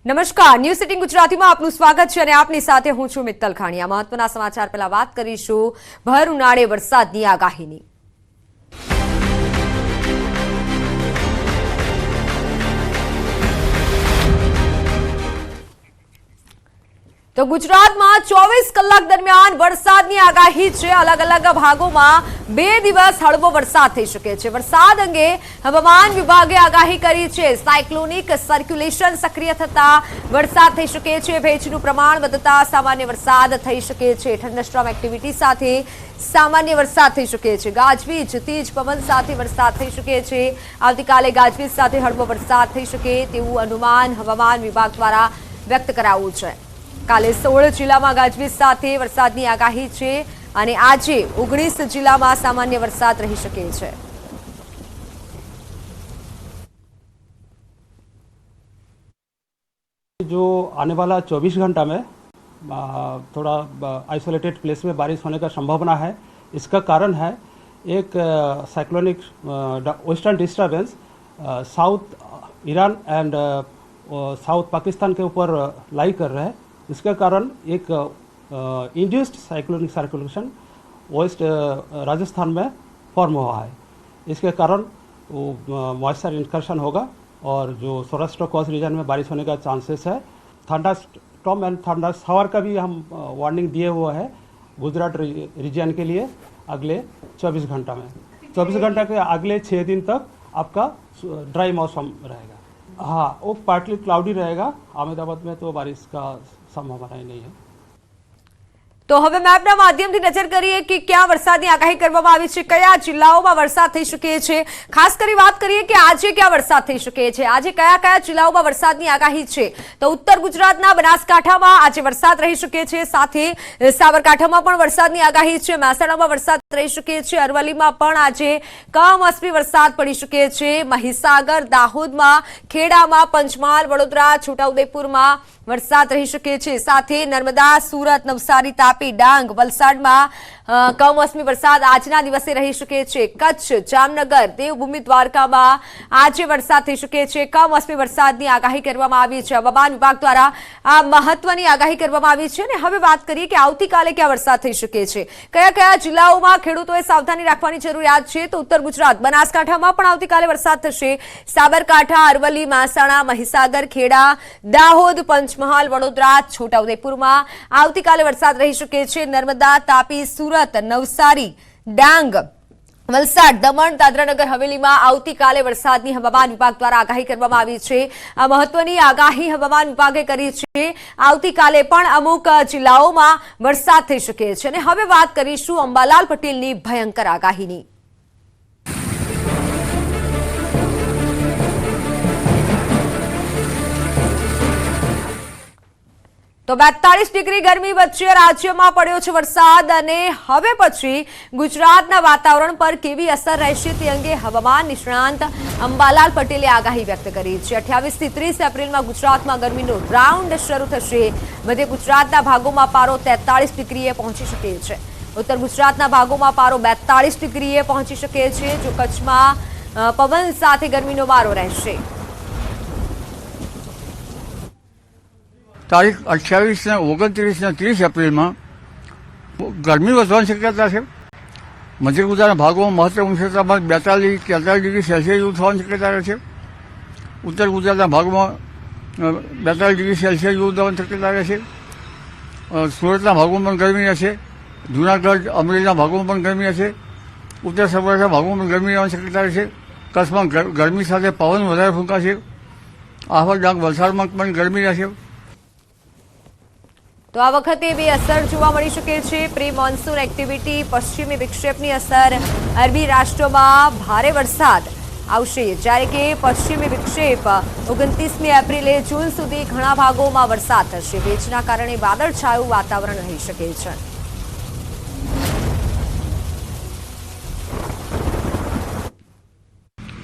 નમસ્કાર, news city ગુજરાતીમાં આપનું સ્વાગત છે અને આપની સાથે હું છું મિત્તલ ખાણીયા। મહત્વના સમાચાર પહેલા વાત કરીશું ભર ઉનાળે વરસાદની આગાહીની। તો ગુજરાતમાં 24 કલાક દરમિયાન વરસાદની આગાહી છે। અલગ અલગ ભાગોમાં 2 દિવસ હળવો વરસાદ થઈ શકે છે। વરસાદ અંગે હવામાન વિભાગે આગાહી કરી છે। સાયક્લોનિક સર્ક્યુલેશન સક્રિય થતા વરસાદ થઈ શકે છે। ભેજનું પ્રમાણ વધતા સામાન્ય વરસાદ થઈ શકે છે। થંડરસ્ટોર્મ એક્ટિવિટી સાથે સામાન્ય વરસાદ થઈ શકે છે। ગાજવીજ તેજ પવન સાથે વરસાદ થઈ શકે છે। આવતીકાલે ગાજવીજ સાથે હળવો વરસાદ થઈ શકે તેવું અનુમાન હવામાન વિભાગ દ્વારા વ્યક્ત કરાયું છે। કાલે 16 જિલ્લામાં ગાજવીજ સાથે વરસાદની આગાહી છે અને આજે 19 જિલ્લામાં સામાન્ય વરસાદ રહી શકે છે। जो आने वाला 24 घंटा में थोड़ा आइसोलेटेड प्लेस में बारिश होने का संभावना है। इसका कारण है एक cyclonic western disturbance south Iran and south Pakistan के ऊपर लाई कर रहे हैं। इसके कारण एक induced cyclonic circulation west Rajasthan में फॉर्म हुआ है। इसके कारण मॉइस्चर इंकर्शन होगा और जो सौराष्ट्र कोस्ट रीजन में बारिश होने का चांसेस है। Thunder storm and thunder shower का भी हम वार्निंग दिए हुए हैं गुजरात रीजन के लिए अगले 24 घंटा में। 24 घंटा के अगले 6 दिन तक आपका ड्राई मौसम रहेगा। हाँ, वो पार्टली क्लाउडी रहेगा। अहमदाबाद में तो बारिश का संभावना ही नहीं है। તો હવે મેપના માધ્યમથી નજર કરીએ કે ક્યાં વરસાદની આગાહી કરવામાં આવી છે, કયા જિલ્લાઓમાં વરસાદ થઈ શકે છે। ખાસ કરી વાત કરીએ કે આજે ક્યાં વરસાદ થઈ શકે છે, આજે કયા કયા જિલ્લાઓમાં વરસાદની આગાહી છે। તો ઉત્તર ગુજરાતના બનાસકાંઠામાં આજે વરસાદ રહી શકે છે, સાથે સાબરકાંઠામાં પણ વરસાદની આગાહી છે। મહેસાણામાં વરસાદ રહી શકે છે। અરવલ્લીમાં પણ આજે કમોસમી વરસાદ પડી શકે છે। મહીસાગર, દાહોદમાં, ખેડામાં, પંચમહાલ, વડોદરા, છોટાઉદેપુરમાં વરસાદ રહી શકે છે। સાથે નર્મદા, સુરત, નવસારી, તાપી, ડાંગ, વલસાડમાં કમોસમી વરસાદ આજના દિવસે રહી શકે છે। કચ્છ, જામનગર, દેવભૂમિ, દ્વારકામાં આજે વરસાદ થઈ શકે છે। કમોસમી વરસાદની આગાહી કરવામાં આવી છે। હવામાન વિભાગ દ્વારા આ મહત્વની આગાહી કરવામાં આવી છે અને હવે વાત કરીએ કે આવતીકાલે ક્યાં વરસાદ થઈ શકે છે, કયા કયા જિલ્લાઓમાં ખેડૂતોએ સાવધાની રાખવાની જરૂરિયાત છે। તો ઉત્તર ગુજરાત બનાસકાંઠામાં પણ આવતીકાલે વરસાદ થશે। સાબરકાંઠા, અરવલ્લી, મહેસાણા, મહીસાગર, ખેડા, દાહોદ, પંચમહાલ, વડોદરા, છોટાઉદેપુરમાં આવતીકાલે વરસાદ રહી શકે છે। નર્મદા, તાપી, સુરત, નવસારી, ડાંગ, વલસાડ, દમણ, દાદરાનગર હવેલીમાં આવતીકાલે વરસાદની હવામાન વિભાગ દ્વારા આગાહી કરવામાં આવી છે। આ મહત્વની આગાહી હવામાન વિભાગે કરી છે। આવતીકાલે પણ અમુક જિલ્લાઓમાં વરસાદ થઈ શકે છે અને હવે વાત કરીશું અંબાલાલ પટેલની ભયંકર આગાહીની। તો 42 ડિગ્રી ગરમી વચ્ચે રાજ્યમાં પડ્યો છે વરસાદ અને હવે પછી ગુજરાતના વાતાવરણ પર કેવી અસર રહેશે તે અંગે હવામાન નિષ્ણાંત અંબાલાલ પટેલે આગાહી વ્યક્ત કરી છે। 28 થી 30 એપ્રિલમાં ગુજરાતમાં ગરમીનો રાઉન્ડ શરૂ થશે। મધ્ય ગુજરાતના ભાગોમાં પારો 43 ડિગ્રીએ પહોંચી શકે છે। ઉત્તર ગુજરાતના ભાગોમાં પારો 42 ડિગ્રીએ પહોંચી શકે છે। જો કચ્છમાં પવન સાથે ગરમીનો વારો રહેશે। તારીખ 28 ને 29 ને 30 એપ્રિલમાં ગરમી વધવાની શક્યતા છે। મધ્ય ગુજરાતના ભાગોમાં મહત્તમ ઉષ્ણતામાન 42-43 ડિગ્રી સેલ્સિયસ જેવું થવાની શક્યતા રહે છે। ઉત્તર ગુજરાતના ભાગોમાં 42 ડિગ્રી સેલ્સિયસ જેવું થવાની શક્યતા રહે છે। સુરતના ભાગોમાં પણ ગરમી રહેશે। જૂનાગઢ, અમરેલીના ભાગોમાં પણ ગરમી રહેશે। ઉત્તર સૌરાષ્ટ્રના ભાગોમાં પણ ગરમી રહેવાની શક્યતા રહેશે। કચ્છમાં ગરમી સાથે પવન વધારે ફૂંકાશે। આહવા, ડાંગ, વલસાડમાં પણ ગરમી રહેશે। તો આ વખતે એવી અસર જોવા મળી શકે છે। પ્રી મોન્સૂન એક્ટિવિટી, પશ્ચિમી વિક્ષેપની અસર, અરબી રાષ્ટ્રોમાં ભારે વરસાદ આવશે, જ્યારે કે પશ્ચિમી વિક્ષેપ 29મી એપ્રિલે જૂન સુધી ઘણા ભાગોમાં વરસાદ થશે। ભેજના કારણે વાદળછાયું વાતાવરણ રહી શકે છે।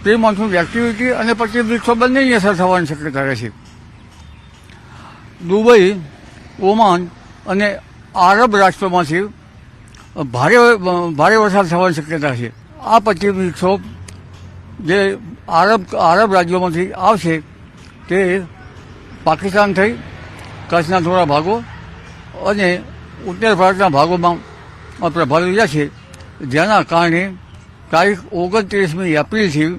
પ્રી મોન્સૂન એક્ટિવિટી અને પશ્ચિમ વિક્ષેપ બંનેની અસર થવાની શક્યતા રહે છે। દુબઈ, ઓમાન અને આરબ રાષ્ટ્રોમાંથી ભારે વરસાદ થવાની શક્યતા છે। આ પશ્ચિમ વિક્ષોભ જે આરબ રાજ્યોમાંથી આવશે તે પાકિસ્તાન થઈ કચ્છના થોડા ભાગો અને ઉત્તર ભારતના ભાગોમાં પ્રભાવિત રહ્યા છે, જેના કારણે તારીખ 29મી એપ્રિલથી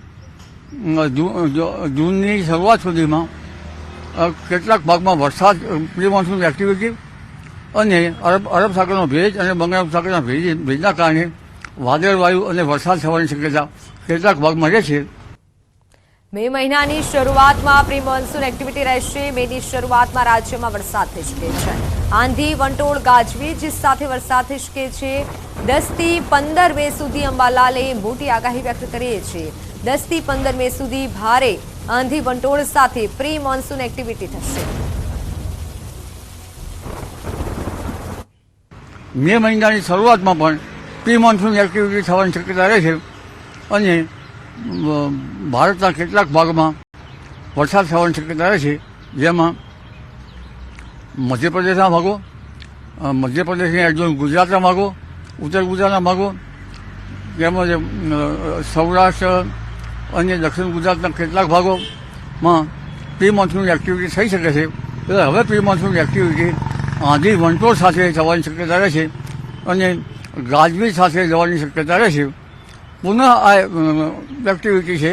જૂનની શરૂઆત સુધીમાં કેટલાક ભાગમાં વરસાદ પ્રી મોન્સૂન એક્ટિવિટી અને અરબ સાગરનો ભેજ અને બંગાળ સાગરના ભેજના કારણે વાદળવાયુ અને વરસાદ થવાની શક્યતા કેટલાક ભાગમાં રહે છે. મે મહિનાની શરૂઆતમાં પ્રી મોન્સૂન એક્ટિવિટી રહેશે. મેની શરૂઆતમાં રાજ્યમાં વરસાદ થઈ શકે છે. આંધી, વંટોળ, ગાજવીજ સાથે વરસાદ થઈ શકે છે. 10 થી 15 મે સુધી અંબાલાલે મોટી આગાહી વ્યક્ત કરી છે. 10 થી 15 મે સુધી ભારે આંધી, વંટોળ સાથે પ્રી મોન્સૂન એક્ટિવિટી થશે. મે મહિનાની શરૂઆતમાં પણ પ્રી મોન્સૂન એક્ટિવિટી થવાની શક્યતા રહે છે અને ભારતના કેટલાક ભાગમાં વરસાદ થવાની શક્યતા રહે છે, જેમાં મધ્યપ્રદેશના ભાગો, મધ્યપ્રદેશની એડજોઇન ગુજરાતના ભાગો, ઉત્તર ગુજરાતના ભાગો તેમજ સૌરાષ્ટ્ર અને દક્ષિણ ગુજરાતના કેટલાક ભાગોમાં પ્રી મોન્સૂન એક્ટિવિટી થઈ શકે છે. એટલે હવે પ્રી મોન્સૂન એક્ટિવિટી આંધી, વંટોળ સાથે થવાની શક્યતા રહે છે અને ગાજવીજ સાથે જવાની શક્યતા રહે છે. પુનઃ આ એક્ટિવિટી છે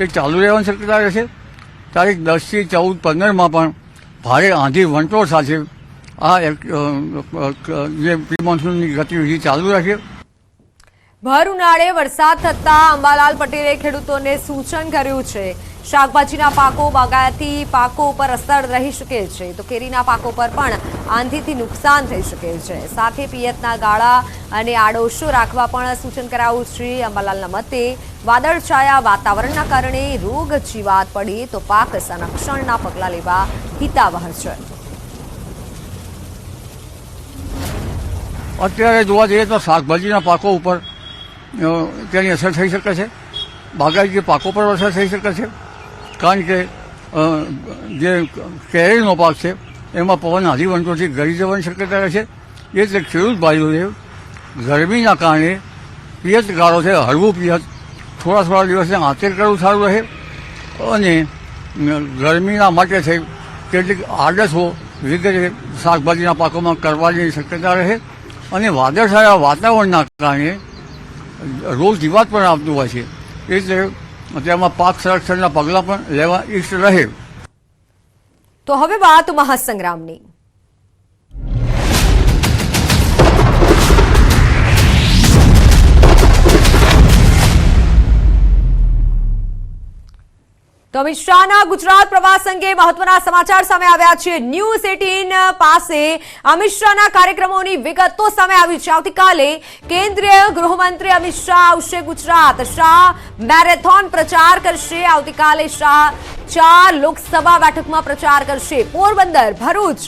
એ ચાલુ રહેવાની શક્યતા રહે છે. તારીખ 10 થી 14, 15માં પણ ભારે આંધી, વંટોળ સાથે આ જે પ્રી મોન્સૂનની ગતિવિધિ ચાલુ રહેશે. ભર ઉનાળે વરસાદ થતાં અંબાલાલ પટેલે ખેડૂતોને સૂચન કર્યું છે. શાકભાજીના પાકો, બાગાયતી પાકો ઉપર અસર રહી શકે છે, તો કેરીના પાકો પર પણ આંધીથી નુકસાન થઈ શકે છે. સાથે પિયતના ગાળા અને આડોશો રાખવા પણ સૂચન કરાયું છે. અંબાલાલના મતે વાદળછાયા વાતાવરણના કારણે રોગ જીવાત પડે તો પાક સંરક્ષણના પગલાં લેવા હિતાવહ છે. અત્યારે જોવા જઈએ તો શાકભાજીના પાકો ઉપર તેની અસર થઈ શકે છે. બાગાયતી પાકો પર અસર થઈ શકે છે, કારણ કે જે કેરીનો પાક છે એમાં પવન આંધી, વંટોળથી ગળી જવાની શક્યતા રહે છે. એટલે ખેડૂત ભાઈઓએ ગરમીના કારણે પિયત ગાળો છે, હળવું પિયત થોડા દિવસને આંતર કરવું સારું રહે અને ગરમીના માટે થઈ કેટલીક આડસો વગેરે શાકભાજીના પાકોમાં કરવાની શક્યતા રહે અને વાદળછાયા વાતાવરણના કારણે રોગ જીવાત પણ આવતું હોય છે, એટલે તેમાં પાક સંરક્ષણના પગલાં પણ લેવા ઈષ્ટ રહે. તો હવે વાત મહાસંગ્રામની. તો અમિત શાહના ગુજરાત પ્રવાસ અંગે મહત્વના સમાચાર સામે આવ્યા છે. ન્યૂઝ 18 પાસે અમિત શાહના કાર્યક્રમોની વિગતો સામે આવી છે. આવતીકાલે કેન્દ્રીય ગૃહમંત્રી અમિત શાહ આવશે ગુજરાત. શાહ મેરેથોન પ્રચાર કરશે. આવતીકાલે શાહ 4 લોકસભા બેઠકમાં પ્રચાર કરશે. પોરબંદર, ભરૂચ,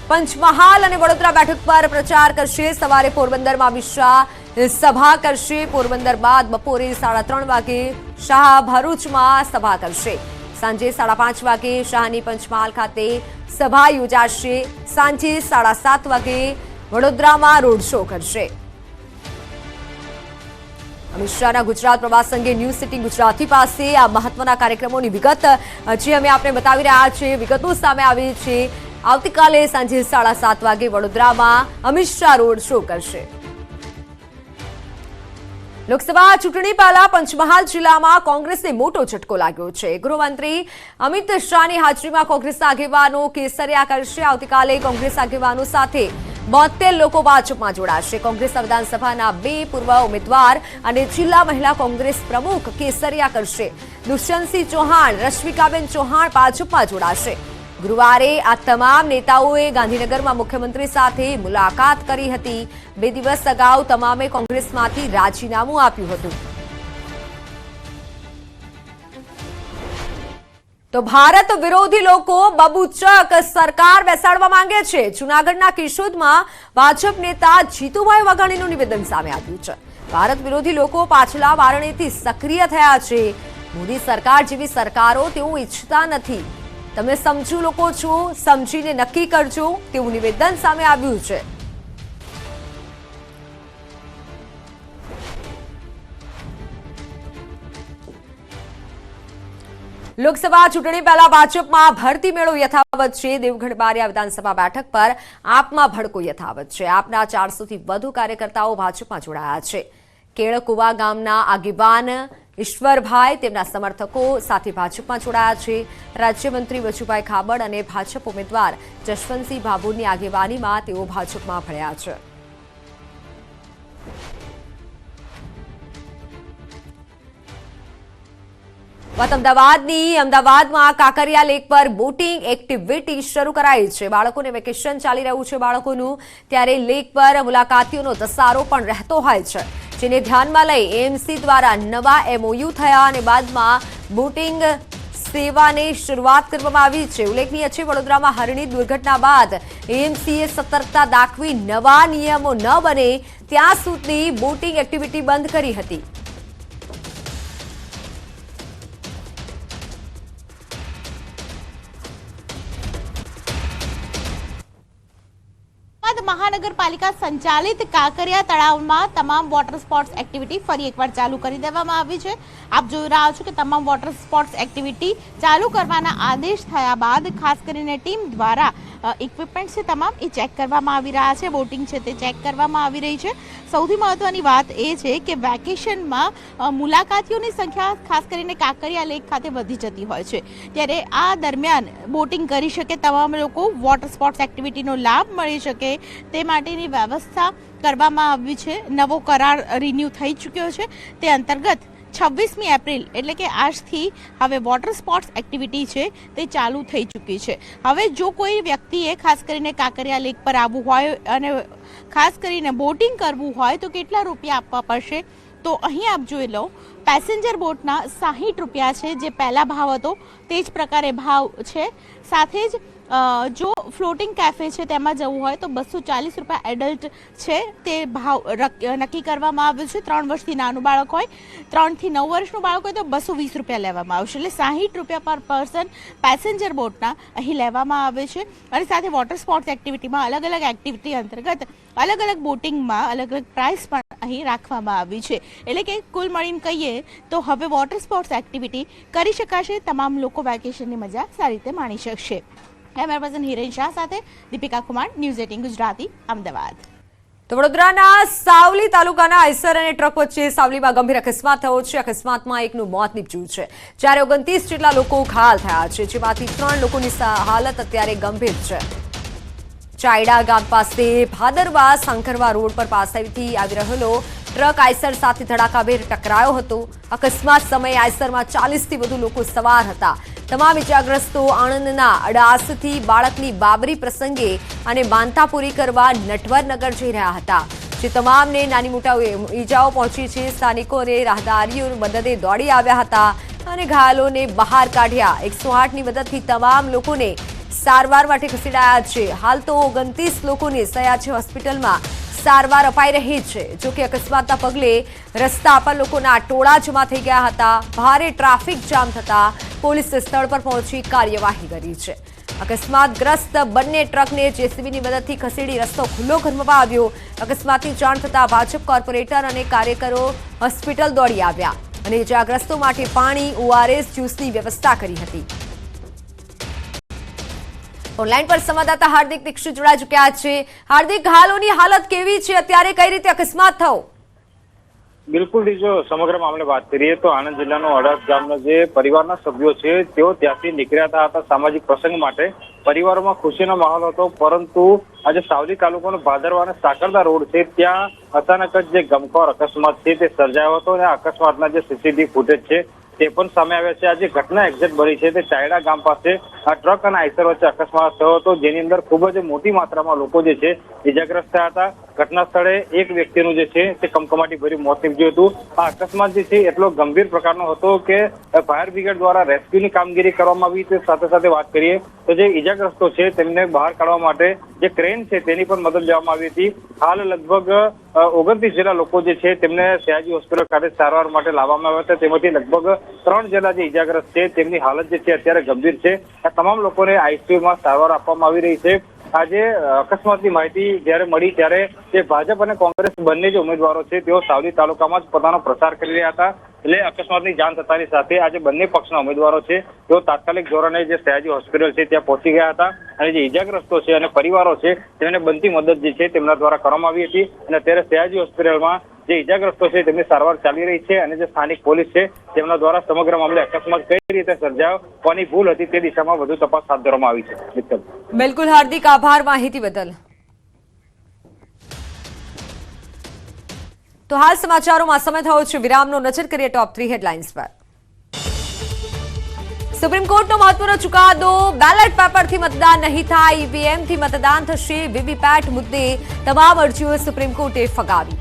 પંચમહાલ અને વડોદરા બેઠક પર પ્રચાર કરશે. સવારે પોરબંદરમાં અમિત શાહ સભા કરશે. પોરબંદર બાદ બપોરે 3:30 વાગે શાહ ભરૂચમાં સભા કરશે. સાંજે 5:30 વાગે શાહની પંચમહાલ ખાતે સભા યોજાશે. સાંજે 7:30 વાગે વડોદરામાં રોડ શો કરશે. અમિત શાહના ગુજરાત પ્રવાસ અંગે ન્યૂઝ સિટી ગુજરાતી પાસે આ મહત્વના કાર્યક્રમોની વિગત જે અમે આપને બતાવી રહ્યા છીએ, વિગતો સામે આવી છે. આવતીકાલે સાંજે 7:30 વાગે વડોદરામાં અમિત શાહ રોડ શો કરશે. લોકસભા ચૂંટણી પહેલા પંચમહાલ જિલ્લામાં કોંગ્રેસને મોટો ઝટકો લાગ્યો છે. ગૃહમંત્રી અમિત શાહની હાજરીમાં કોંગ્રેસના આગેવાનો કેસરિયા કરશે. આવતીકાલે કોંગ્રેસ આગેવાનો સાથે 72 લોકો ભાજપમાં જોડાશે. કોંગ્રેસના વિધાનસભાના 2 પૂર્વ ઉમેદવાર અને જિલ્લા મહિલા કોંગ્રેસ પ્રમુખ કેસરિયા કરશે. દુષ્યંતસિંહ ચૌહાણ, રશ્મિકાબેન ચૌહાણ ભાજપમાં જોડાશે. ગુરુવારે આ તમામ નેતાઓએ ગાંધીનગરમાં મુખ્યમંત્રી સાથે મુલાકાત કરી હતી. 2 દિવસ અગાઉ તમામે કોંગ્રેસમાંથી રાજીનામું આપ્યું હતું. તો ભારત વિરોધી લોકો બબુચક સરકાર બેસાડવા માંગે છે. જૂનાગઢના કેશોદમાં ભાજપ નેતા જીતુભાઈ વાઘાણીનું નિવેદન સામે આવ્યું છે. ભારત વિરોધી લોકો પાછલા વારણેથી સક્રિય થયા છે. મોદી સરકાર જેવી સરકારો તેઓ ઈચ્છતા નથી. તમે સમજુ લોકો છો, સમજીને નક્કી કરજો તેવું નિવેદન સામે આવ્યું છે. લોકસભા ચૂંટણી પહેલા ભાજપમાં ભરતી મેળો યથાવત છે। દેવગઢ બારિયા વિધાનસભા બેઠક પર આપમાં ભડકો યથાવત છે। આપના 400 થી વધુ કાર્યકર્તાઓ ભાજપમાં જોડાયા છે। કેળકુવા ગામના આગેવાન ઈશ્વરભાઈ તેમના સમર્થકો સાથે ભાજપમાં જોડાયા છે। રાજ્યમંત્રી વજુભાઈ ખાબડ અને ભાજપ ઉમેદવાર જશવંતસિંહ ભાભોરની આગેવાનીમાં તેઓ ભાજપમાં ભળ્યા છે। અમદાવાદમાં કાંકરિયા લેક પર બોટિંગ એક્ટિવિટી શરૂ કરાઈ છે। બાળકોને વેકેશન ચાલી રહ્યું છે બાળકોનું, ત્યારે લેક પર મુલાકાતીઓનો ધસારો પણ રહેતો હોય છે, જેને ધ્યાનમાં લઈ એએમસી દ્વારા નવા MOU થયા અને બાદમાં બોટિંગ સેવાની શરૂઆત કરવામાં આવી છે। ઉલ્લેખનીય છે, વડોદરામાં હરણી દુર્ઘટના બાદ એએમસીએ સતર્કતા દાખવી નવા નિયમો ન બને ત્યાં સુધી બોટિંગ એક્ટિવિટી બંધ કરી હતી। મહાનગરપાલિકા સંચાલિત કાંકરિયા તળાવમાં તમામ વોટર સ્પોર્ટ્સ એક્ટિવિટી ફરી એકવાર ચાલુ કરી દેવામાં આવી છે। આપ જોઈ રહ્યા છો કે તમામ વોટર સ્પોર્ટ્સ એક્ટિવિટી ચાલુ કરવાના આદેશ થયા બાદ ખાસ કરીને ટીમ દ્વારા ઇક્વિપમેન્ટ છે તમામ એ ચેક કરવામાં આવી રહ્યા છે, બોટિંગ છે તે ચેક કરવામાં આવી રહી છે। સૌથી મહત્વની વાત એ છે કે વેકેશનમાં મુલાકાતીઓની સંખ્યા ખાસ કરીને કાંકરિયા લેક ખાતે વધી જતી હોય છે, ત્યારે આ દરમિયાન બોટિંગ કરી શકે તમામ લોકો, વોટર સ્પોર્ટ્સ એક્ટિવિટીનો લાભ મળી શકે તે માટેની વ્યવસ્થા કરવામાં આવી છે। નવો કરાર રિન્યુ થઈ ચૂક્યો છે, તે અંતર્ગત 26મી એપ્રિલ એટલે કે આજથી હવે વોટર સ્પોર્ટ્સ એક્ટિવિટી છે તે ચાલુ થઈ ચૂકી છે। હવે જો કોઈ વ્યક્તિએ ખાસ કરીને કાંકરિયા લેક પર આવવું હોય અને ખાસ કરીને બોટિંગ કરવું હોય તો કેટલા રૂપિયા આપવા પડશે? તો અહીં આપ જોઈ લો, પેસેન્જર બોટના 60 રૂપિયા છે, જે પહેલા ભાવ હતો તે જ પ્રકારે ભાવ છે। સાથે જ જો ફ્લોટિંગ કેફે છે તેમાં જવું હોય તો 240 રૂપિયા એડલ્ટ છે તે ભાવ નક્કી કરવામાં આવ્યો છે। 3 વર્ષથી નાનું બાળક હોય, 3 થી 9 વર્ષનું બાળક હોય તો 220 રૂપિયા લેવામાં આવશે, એટલે 60 રૂપિયા પર પર્સન પેસેન્જર બોટના અહીં લેવામાં આવે છે। અને સાથે વોટર સ્પોર્ટ્સ એક્ટિવિટીમાં અલગ અલગ એક્ટિવિટી અંતર્ગત અલગ અલગ બોટિંગમાં અલગ અલગ પ્રાઇસ પણ અહીં રાખવામાં આવી છે, એટલે કે કુલ મળીને કહીએ તો હવે વોટર સ્પોર્ટ્સ એક્ટિવિટી કરી શકાશે। તમામ લોકો વેકેશનની મજા સારી રીતે માણી શકશે। કેમેરા પર્સન હિરેન શાહ સાથે દીપિકા કુમાર, ન્યૂઝ 18 ગુજરાતી, અમદાવાદ। તો વડોદરાના સાવલી તાલુકાના આઈસર અને ટ્રક વચ્ચે સાવલીમાં ગંભીર અકસ્માત થયો છે। અકસ્માતમાં એકનું મોત નીપજ્યું છે, જ્યારે 29 જેટલા લોકો ઘાયલ થયા છે, જેમાંથી 3 લોકોની હાલત અત્યારે ગંભીર છે। ચાયડા ગામ પાસે ભાદરવા શંકરવા રોડ પર પાસેથી આવી રહેલો ટ્રક આઈસર સાથે ધડાકાભેર ટકરાયો હતો। અકસ્માત સમયે આઈસરમાં 40થી વધુ લોકો સવાર હતા। તમામ ઇજાગ્રસ્તો આણંદના અડાસથી બાળકની બાબરી પ્રસંગે અને માનતા પૂરી કરવા નટવરનગર જઈ રહ્યા હતા, જે તમામને નાની મોટી ઈજાઓ પહોંચી છે। સ્થાનિકો અને રાહદારીઓ મદદે દોડી આવ્યા હતા અને ઘાયલોને બહાર કાઢ્યા। 108ની મદદથી તમામ લોકોને સારવાર માટે ખસેડાયા છે। હાલ તો 29 લોકોને સયાજી હોસ્પિટલમાં સારવાર અપાઈ રહી છે। જોકે અકસ્માતના પગલે રસ્તા પર લોકોના ટોળા જમા થઈ ગયા હતા। ભારે ટ્રાફિક જામ થતા પોલીસે સ્થળ પર પહોંચી કાર્યવાહી કરી છે। અકસ્માતગ્રસ્ત બંને ટ્રકને જેસીબીની મદદથી ખસેડી રસ્તો ખુલ્લો કરવામાં આવ્યો। અકસ્માતની જાણ થતાં ભાજપ કોર્પોરેટર અને કાર્યકરો હોસ્પિટલ દોડી આવ્યા અને ઇજાગ્રસ્તો માટે પાણી, ORS જ્યુસની વ્યવસ્થા કરી હતી। ઓનલાઈન પર સંવાદદાતા હાર્દિક દીક્ષિત જોડાઈ ચૂક્યા છે। હાર્દિક, ઘાયલોની હાલત કેવી છે અત્યારે, કઈ રીતે અકસ્માત થયો? બિલકુલ, જો સમગ્ર મામલે વાત કરીએ તો આણંદ જિલ્લાનો અડાસ ગામના જે પરિવારના સભ્યો છે તેઓ ત્યાંથી નીકળ્યા હતા સામાજિક પ્રસંગ માટે। પરિવારોમાં ખુશીનો માહોલ હતો, પરંતુ આજે સાવલી તાલુકાનો ભાદરવા અને સાકરદા રોડ છે ત્યાં અચાનક જ જે ગમખ્વાર અકસ્માત છે તે સર્જાયો હતો અને અકસ્માતના જે સીસીટીવી ફૂટેજ છે તે પણ સામે આવ્યા છે। આ જે ઘટના એક્ઝેક્ટ બની છે તે ચાયડા ગામ પાસે આ ટ્રક અને આઈસર વચ્ચે અકસ્માત થયો હતો, જેની અંદર ખૂબ જ મોટી માત્રામાં લોકો જે છે ઇજાગ્રસ્ત થયા હતા। ઘટના સ્થળે એક વ્યક્તિનું જે છે તે કમકમાટી ભર્યું મોત નીપજ્યું હતું। આ અકસ્માત જે છે એટલો ગંભીર પ્રકારનો હતો કે ફાયર બ્રિગેડ દ્વારા રેસ્ક્યુની કામગીરી કરવામાં આવી। તે સાથે સાથે વાત કરીએ તો જે ઇજાગ્રસ્તો છે તેમને બહાર કાઢવા માટે જે ક્રેન છે તેની પણ મદદ લેવામાં આવી હતી। હાલ લગભગ 29 જેટલા લોકો જે છે તેમને સયાજી હોસ્પિટલ ખાતે સારવાર માટે લાવવામાં આવ્યા હતા, તેમાંથી લગભગ 3 જેટલા જે ઇજાગ્રસ્ત છે તેમની હાલત જે છે અત્યારે ગંભીર છે। આ તમામ લોકોને આઈસીયુમાં સારવાર આપવામાં આવી રહી છે। આજે અકસ્માતની માહિતી જ્યારે મળી ત્યારે જે ભાજપ અને કોંગ્રેસ બંને જે ઉમેદવારો છે તેઓ સાવલી તાલુકામાં જ પોતાનો પ્રચાર કરી રહ્યા હતા। એટલે અકસ્માતની જાણ થતાની સાથે આજે બંને પક્ષના ઉમેદવારો છે તેઓ તાત્કાલિક ધોરણે જે સયાજી હોસ્પિટલ છે ત્યાં પહોંચી ગયા હતા અને જે ઇજાગ્રસ્તો છે અને પરિવારો છે તેમને બનતી મદદ જે છે તેમના દ્વારા કરવામાં આવી હતી અને અત્યારે સયાજી હોસ્પિટલમાં જે ઇજાગ્રસ્તો છે તેમની સારવાર ચાલી રહી છે અને જે સ્થાનિક પોલીસ છે તેમના દ્વારા સમગ્ર મામલે અકસ્માત કઈ રીતે સર્જાયો, કોની ભૂલ હતી તે દિશામાં વધુ તપાસ હાથ ધરવામાં આવી છે. બિલકુલ હાર્દિક આભાર માહિતી બદલ. તો હાલ સમાચારોમાં સમય થયો છે વિરામનો. નજર કરીએ ટોપ 3 હેડલાઇન્સ પર. સુપ્રીમ કોર્ટનો મહત્વનો ચુકાદો. બેલેટ પેપરથી મતદાન નહીં થાય, ઈવીએમથી મતદાન થશે. વીવીપેટ મુદ્દે તમામ અરજીઓ સુપ્રીમ કોર્ટે ફગાવી.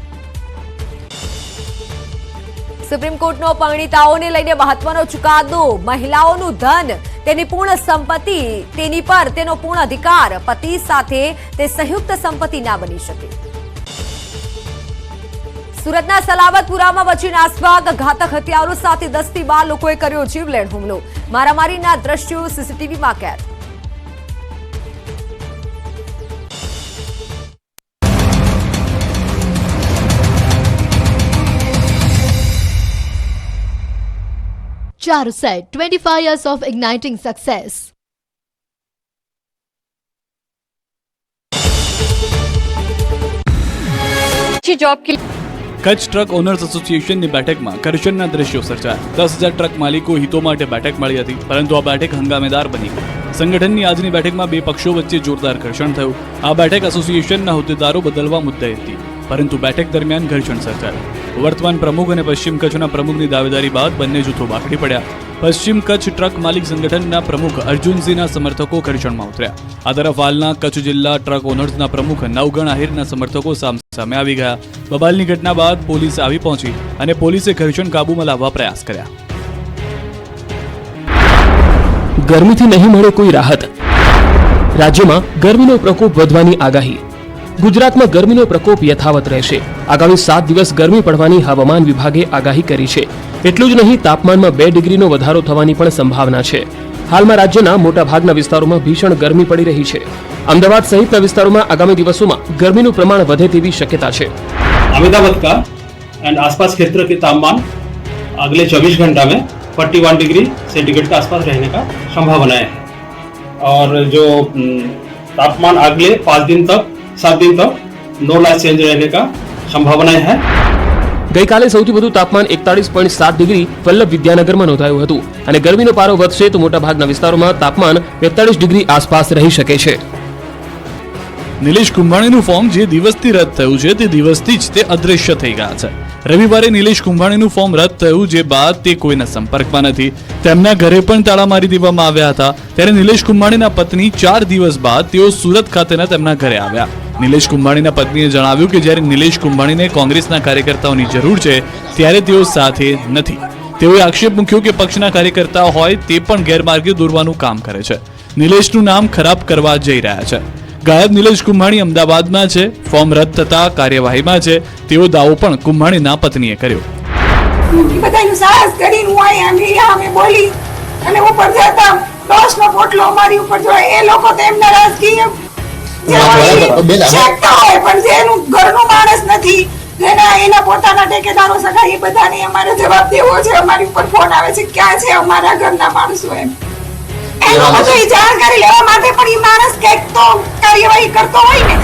સુપ્રીમ કોર્ટનો પરિણીતાઓને લઈને મહત્વનો ચુકાદો. મહિલાઓનું ધન, તેની પૂર્ણ સંપત્તિ, તેની પર તેનો પૂર્ણ અધિકાર. પતિ સાથે તે સંયુક્ત સંપત્તિ ના બની શકે. સુરતના સલાવતપુરામાં વચ્ચે નાસભાગ. ઘાતક હથિયારો સાથે 10 થી 12 લોકોએ કર્યો જીવલેણ હુમલો. મારામારીના દ્રશ્યો સીસીટીવીમાં કેદ. Charuset, 25 years of igniting success. Job के કચ્છ ટ્રક ઓનર્સ એસોસિએશનની બેઠકમાં કરશનના દ્રશ્યો સર્જાયા. 10,000 ટ્રક માલિકો હિતો માટે બેઠક મળી હતી, પરંતુ આ બેઠક હંગામેદાર બની ગઈ. સંગઠનની આજની બેઠકમાં બે પક્ષો વચ્ચે જોરદાર ઘર્ષણ થયું. આ બેઠક એસોસિએશનના હોદ્દેદારો બદલવા મુદ્દે હતી, પરંતુ બેઠક દરમિયાન ઘર્ષણ સર્જાયું. વર્તમાન પ્રમુખ અને પશ્ચિમ કચ્છના પ્રમુખની દાવેદારી બાદ બંને જૂથો બાખડી પડ્યા. પશ્ચિમ કચ્છ ટ્રક માલિક સંગઠનના પ્રમુખ અર્જુનસિંહના સમર્થકો ઘર્ષણમાં ઉતર્યા. આ તરફ હાલના કચ્છ જિલ્લા ટ્રક ઓનર્સના પ્રમુખ નવગણ આહિરના સમર્થકો સામે આવી ગયા. બબાલની ઘટના બાદ પોલીસ આવી પહોંચી અને પોલીસે ઘર્ષણ કાબૂમાં લાવવા પ્રયાસ કર્યા. ગરમીથી નહીં મળે કોઈ રાહત. રાજ્યમાં ગરમીનો પ્રકોપ વધવાની આગાહી. ગુજરાતમાં ગરમીનો પ્રકોપ યથાવત રહેશે. આગામી 7 દિવસ ગરમી પડવાની હવામાન વિભાગે આગાહી કરી છે. એટલું જ નહીં, તાપમાનમાં 2 ડિગ્રીનો વધારો થવાની પણ સંભાવના છે. હાલમાં રાજ્યના મોટાભાગના વિસ્તારોમાં ભીષણ ગરમી પડી રહી છે. अहमदाबाद सहित विस्तारों में आगामी दिवसों में गर्मी નું પ્રમાણ વધે તેવી શક્યતા છે. अहमदाबाद का एंड आसपास क्षेत्र के तापमान अगले 24 घंटा में 41 डिग्री सेंटीग्रेड के आसपास रहने का संभावना है और जो तापमान अगले 7 दिन तक नॉर्मल चेंज रहने का संभावना है. ગઈકાલે સૌથી વધુ તાપમાન 41.7 ડિગ્રી વલ્લભ વિદ્યાનગરમાં નોંધાયું હતું અને ગરમીનો પારો વધશે તો મોટાભાગના વિસ્તારોમાં તાપમાન 42 ડિગ્રી આસપાસ રહી શકે છે. નિલેશ કુંભાણીનું ફોર્મ જે દિવસથી રદ થયું છે તે દિવસથી જ તે અદૃશ્ય થઈ ગયા છે. રવિવારે નિલેશ કુંભાણીનું ફોર્મ રદ થયું, જે બાદ તે કોઈના સંપર્કમાં નથી. તેમના ઘરે પણ તાળા મારી દેવામાં આવ્યા હતા. ત્યારે નિલેશ કુંભાણીના પત્ની 4 દિવસ બાદ તેઓ સુરત ખાતેના તેમના ઘરે આવ્યા. નિલેશ કુંભાણીના પત્નીએ જણાવ્યું કે જ્યારે નિલેશ કુંભાણીને કોંગ્રેસના કાર્યકર્તાઓની જરૂર છે ત્યારે તેઓ સાથે નથી. તેઓએ આક્ષેપ મૂક્યો કે પક્ષના કાર્યકર્તાઓ હોય તે પણ ગેરમાર્ગે દોરવાનું કામ કરે છે. નિલેશનું નામ ખરાબ કરવા જઈ રહ્યા છે. ગાયબ નિલેશ કુંભાણી અમદાવાદમાં છે. ફોર્મ રદ થતા કાર્યવાહીમાં છે તેવો દાવો પણ કુંભાણીના પત્નીએ કર્યો. બધાનું સાહસ કરીને હું અહીંયા અમે બોલી અને ઉપર જતા દોષનો પોટલો અમારી ઉપર જો એ લોકો તો એમના રાજકીય પણ જેનું ઘરનું માણસ નથી, એના પોતાના ઠેકેદારો સગા એ બધાને અમારે જવાબ દેવો છે. અમારી ઉપર ફોન આવે છે ક્યાં છે અમારા ઘરના માણસો, એમ જાણકારી લેવા માટે પણ એ માણસ કંઈક તો કાર્યવાહી કરતો હોય ને.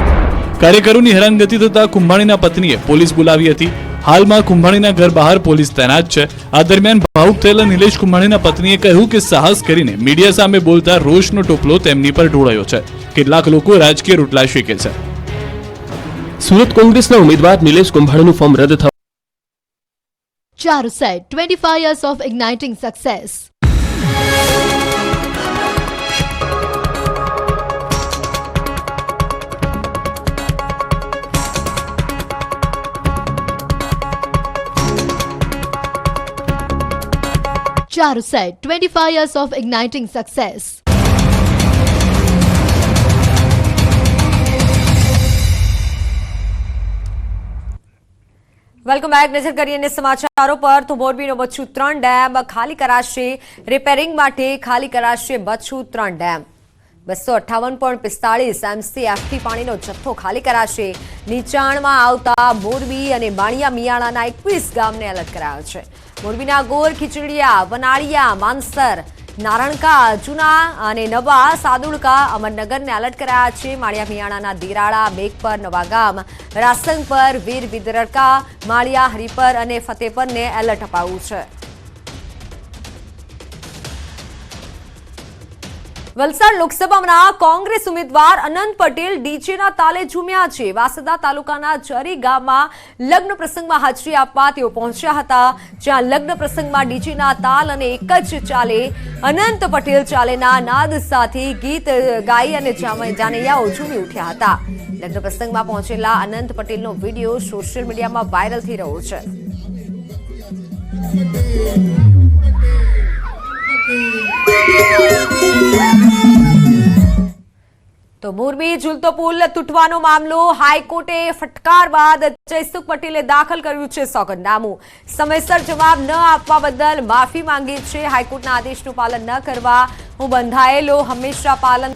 કાર્યકરોની હેરાનગતિ થતા કુંભાણીના પત્નીએ પોલીસ બોલાવી હતી. હાલમાં કુંભાણીના ઘર બહાર પોલીસ તૈનાત છે. આ દરમિયાન ભાવુક થયેલા નિલેશ કુંભાણીના પત્નીએ કહ્યું કે સાહસ કરીને મીડિયા સામે બોલતા રોષનો ટોપલો તેમની પર ઢોળાયો છે. કેટલાક લોકો રાજકીય રોટલા શેકે છે. સુરત કોંગ્રેસના ઉમેદવાર નિલેશ કુંભાણીનું ફોર્મ રદ થયું. Charuset, 25 years of igniting success. Charuset, 25 years of igniting success. Welcome back. નજર કરીએ સમાચારો પર. તો મોરબીનો બચ્છુ 3 ડેમ ખાલી કરાશે. રિપેરિંગ માટે ખાલી કરાશે બચ્છુ 3 ડેમ. 258.45 MCFT પાણીનો જથ્થો ખાલી કરાશે. નીચાણમાં આવતા મોરબી અને માળિયા મિયાણાના 21 ગામને એલર્ટ કરાયો છે. મોરબીના ગોર, ખીચડીયા, વનાળિયા, માનસર, નારણકા, જૂના અને નવા, સાદુળકા, અમરનગરને એલર્ટ કરાયા છે. માળિયા મિયાણાના દિરાળા, મેઘપર, નવાગામ, રાસંગપર, વીર વિદરકા, માળિયા, હરિપર અને ફતેપરને એલર્ટ અપાયું છે. વલસાડ લોકસભાના કોંગ્રેસ ઉમેદવાર અનંત પટેલ ડીજેના તાલે ઝૂમ્યા છે. વાસદા તાલુકાના જરી ગામમાં લગ્ન પ્રસંગમાં હાજરી આપવા તેઓ પહોંચ્યા હતા, જ્યાં લગ્ન પ્રસંગમાં ડીજેના તાલ અને એક જ ચાલે અનંત પટેલ ચાલેના નાદ સાથે ગીત ગાઈ અને જાનૈયાઓ ઝૂમી ઉઠ્યા હતા. લગ્ન પ્રસંગમાં પહોંચેલા અનંત પટેલનો વિડીયો સોશિયલ મીડિયામાં વાયરલ થઈ રહ્યો છે. તો મોરબી ઝૂલતો પુલ તૂટવાનો મામલો હાઈકોર્ટે ફટકાર બાદ જયસુખ પટેલે દાખલ કર્યું છે સોગંદનામું. સમયસર જવાબ ન આપવા બદલ માફી માંગી છે. હાઈકોર્ટના આદેશનું પાલન ન કરવા હું બંધાયેલો હંમેશા પાલન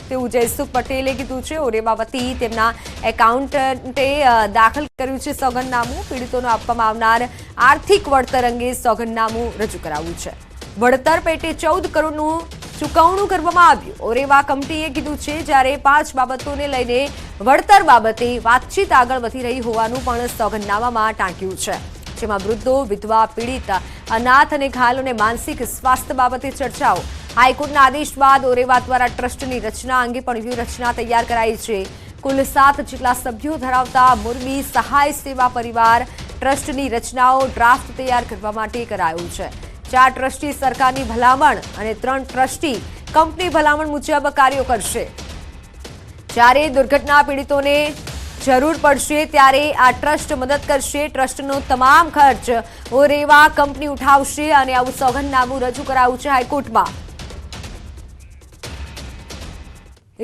તેવું જયસુખ પટેલે કીધું છે. ઓરેબા વતી તેમના એકાઉન્ટન્ટે દાખલ કર્યું છે સોગંદનામું. પીડિતોને આપવામાં આવનાર આર્થિક વળતર અંગે સોગંદનામું રજૂ કરાવ્યું છે. વળતર પેટે 14 કરોડનું ચૂકવણું કરવામાં આવ્યું. ઓરેવા કમિટીએ કીધું છે, જ્યારે 5 બાબતોને લઈને વળતર બાબતે વાતચીત આગળ વધી રહી હોવાનું પણ સોગંદનામામાં ટાંક્યું છે, જેમાં વૃદ્ધો, વિધવા, પીડિત, અનાથ અને ઘાયલોને માનસિક સ્વાસ્થ્ય બાબતે ચર્ચાઓ. હાઈકોર્ટના આદેશ બાદ ઓરેવા દ્વારા ટ્રસ્ટની રચના અંગે પણ વ્યૂહરચના તૈયાર કરાઈ છે. કુલ 7 જેટલા સભ્યો ધરાવતા મોરબી સહાય સેવા પરિવાર ટ્રસ્ટની રચનાઓ ડ્રાફ્ટ તૈયાર કરવા માટે કરાયું છે. 4 ટ્રસ્ટી સરકારની ભલામણ અને 3 ટ્રસ્ટી કંપની ભલામણ મુજબ કાર્યો કરશે. જ્યારે દુર્ઘટના પીડિતોને જરૂર પડશે ત્યારે આ ટ્રસ્ટ મદદ કરશે. ટ્રસ્ટનો તમામ ખર્ચ ઓરેવા કંપની ઉઠાવશે અને આવું સોગંદનામું રજૂ કરાયું છે હાઈકોર્ટમાં.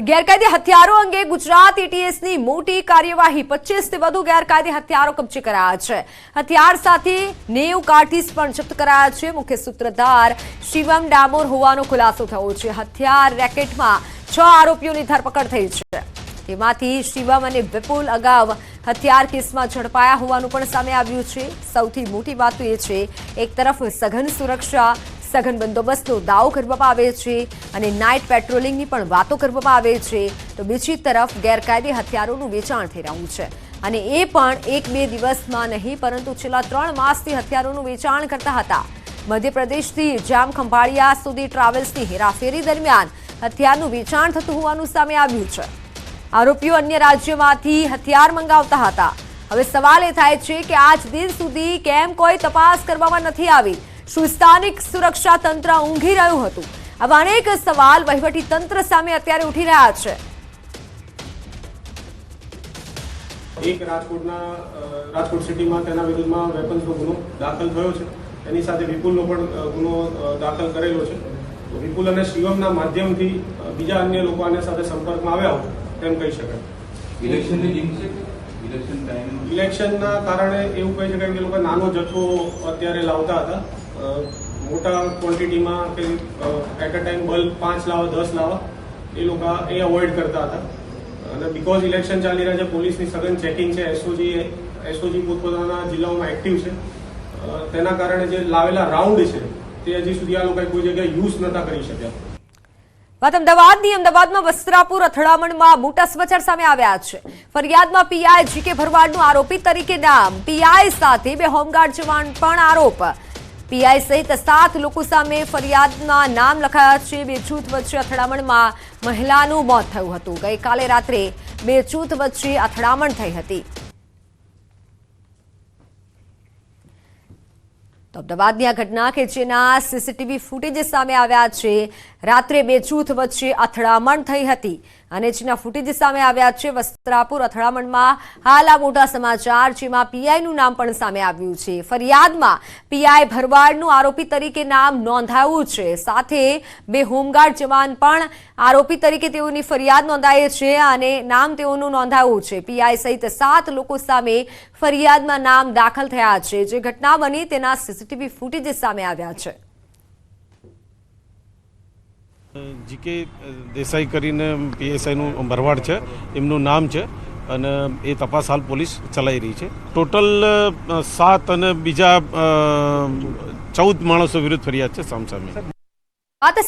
ગેરકાયદે હથિયારો અંગે ગુજરાત એટીએસની મોટી કાર્યવાહી. 25 થી વધુ ગેરકાયદે હથિયારો કબજે કરાયા છે. હથિયાર સાથે 90 કાર્ટીસ પણ જપ્ત કરાયા છે. મુખ્ય સૂત્રધાર શિવમ ડામોર હોવાનો ખુલાસો થયો છે. હથિયાર રેકેટમાં 6 આરોપીઓની ધરપકડ થઈ છે. તેમાંથી શિવમ અને વિપુલ અગાઉ હથિયાર કેસમાં ઝડપાયા હોવાનું પણ સામે આવ્યું છે. સૌથી મોટી વાત તો એ છે, એક તરફ સઘન સુરક્ષા, સઘન બંદોબસ્તનો દાવો કરવામાં આવે છે અને નાઇટ પેટ્રોલિંગની પણ વાતો કરવામાં આવે છે, તો બીજી તરફ ગેરકાયદે હથિયારોનું વેચાણ થઈ રહ્યું છે. અને એ પણ 1-2 દિવસમાં નહીં, પરંતુ છેલ્લા 3 માસથી હથિયારોનું વેચાણ કરતા હતા. મધ્યપ્રદેશથી જામ ખંભાળિયા સુધી ટ્રાવેલ્સની હેરાફેરી દરમિયાન હથિયારનું વેચાણ થતું હોવાનું સામે આવ્યું છે. આરોપીઓ અન્ય રાજ્યોમાંથી હથિયાર મંગાવતા હતા. હવે સવાલ એ થાય છે કે આજ દિન સુધી કેમ કોઈ તપાસ કરવામાં નથી આવી? શું સ્થાનિક સુરક્ષા તંત્ર ઊંઘી રહ્યું હતું? આવા અનેક સવાલ વહીવટી તંત્ર સામે અત્યારે ઉઠી રહ્યા છે. એક રાજકોટ સિટીમાં તેના વિરુદ્ધમાં વેપન્સનો ગુનો દાખલ થયો છે. એની સાથે વિપુલનો પણ ગુનો દાખલ કરેલો છે. તો વિપુલ અને શિવમના માધ્યમથી બીજા અન્ય લોકો આને સાથે સંપર્કમાં આવ્યા હોય તેમ કહી શકાય. ઇલેક્શનના કારણે એવું કહી શકાય કે લોકો નાનો જથ્થો અત્યારે લાવતા હતા. મોટા ક્વોન્ટિટીમાં કે એટ અ ટાઈમ બલ્ક 5 લાવવા 10 લાવવા એ લોકો એ અવોઇડ કરતા હતા. અને બીકોઝ ઇલેક્શન ચાલી રહ્યા છે, પોલીસની સઘન ચેકિંગ છે, એસઓજી પોતપોતાના જિલ્લાઓમાં એક્ટિવ છે, તેના કારણે જે લાવેલા રાઉન્ડ છે તે હજી સુધી આ લોકોએ કોઈ જગ્યાએ યુઝ નતા કરી શક્યા. વાત અમદાવાદમાં વસ્ત્રાપુર અથડામણમાં મોટા સમાચાર સામે આવ્યા છે. ફરિયાદમાં પીઆઈ જીકે ભરવાડનું આરોપી તરીકે નામ. પીઆઈ સાથે 2 હોમગાર્ડ જવાન પણ આરોપ. પીઆઈ સહિત 7 લોકો સામે ફરિયાદમાં નામ લખાયા છે. 2 જૂથ વચ્ચે અથડામણમાં મહિલાનું મોત થયું હતું. ગઈકાલે રાત્રે 2 જૂથ વચ્ચે અથડામણ થઈ હતી. તો અમદાવાદની આ ઘટના કે જેના સીસીટીવી ફૂટેજ સામે આવ્યા છે. રાત્રે 2 જૂથ વચ્ચે અથડામણ થઈ હતી અને જેના ફૂટેજ સામે આવ્યા છે. વસ્ત્રાપુર અથડામણમાં હાલ આ મોટા સમાચાર, જેમાં પીઆઈનું નામ પણ સામે આવ્યું છે. ફરિયાદમાં પીઆઈ ભરવાડનું આરોપી તરીકે નામ નોંધાયું છે. સાથે 2 હોમગાર્ડ જવાન પણ આરોપી તરીકે તેઓની ફરિયાદ નોંધાઈ છે અને નામ તેઓનું નોંધાયું છે. પીઆઈ સહિત 7 લોકો સામે ફરિયાદમાં નામ દાખલ થયા છે. જે ઘટના બની તેના સીસીટીવી ફૂટેજ સામે આવ્યા છે. જીકે દેસાઈ કરીને પીએસઆઈનું ભરવાડ છે, એમનું નામ છે અને એ તપાસ હાલ પોલીસ ચલાવી રહી છે. ટોટલ 7 અને બીજા 14 માણસો વિરુદ્ધ ફરિયાદ છે સામસામે. આ તો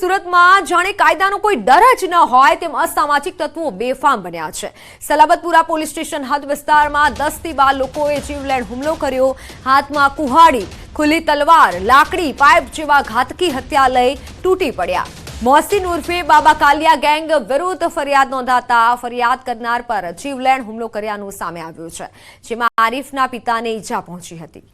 સુરતમાં જાણે કાયદાનો કોઈ ડર જ ન હોય તેમ અસામાજિક તત્વો બેફામ બન્યા છે. સલાબતપુરા પોલીસ સ્ટેશન હદ વિસ્તારમાં 10 થી 12 લોકોએ જીવલેણ હુમલો કર્યો. હાથમાં કુહાડી, ખુલ્લી તલવાર, લાકડી, પાઇપ જેવા ઘાતકી હથિયાર લઈ તૂટી પડ્યા. મોહસિન ઉર્ફે બાબા કાલિયા ગેંગ વિરુદ્ધ ફરિયાદ નોંધાતા ફરિયાદ કરનાર પર જીવલેણ હુમલો કર્યાનું સામે આવ્યું છે, જેમાં આરીફના પિતાને ઈજા પહોંચી હતી.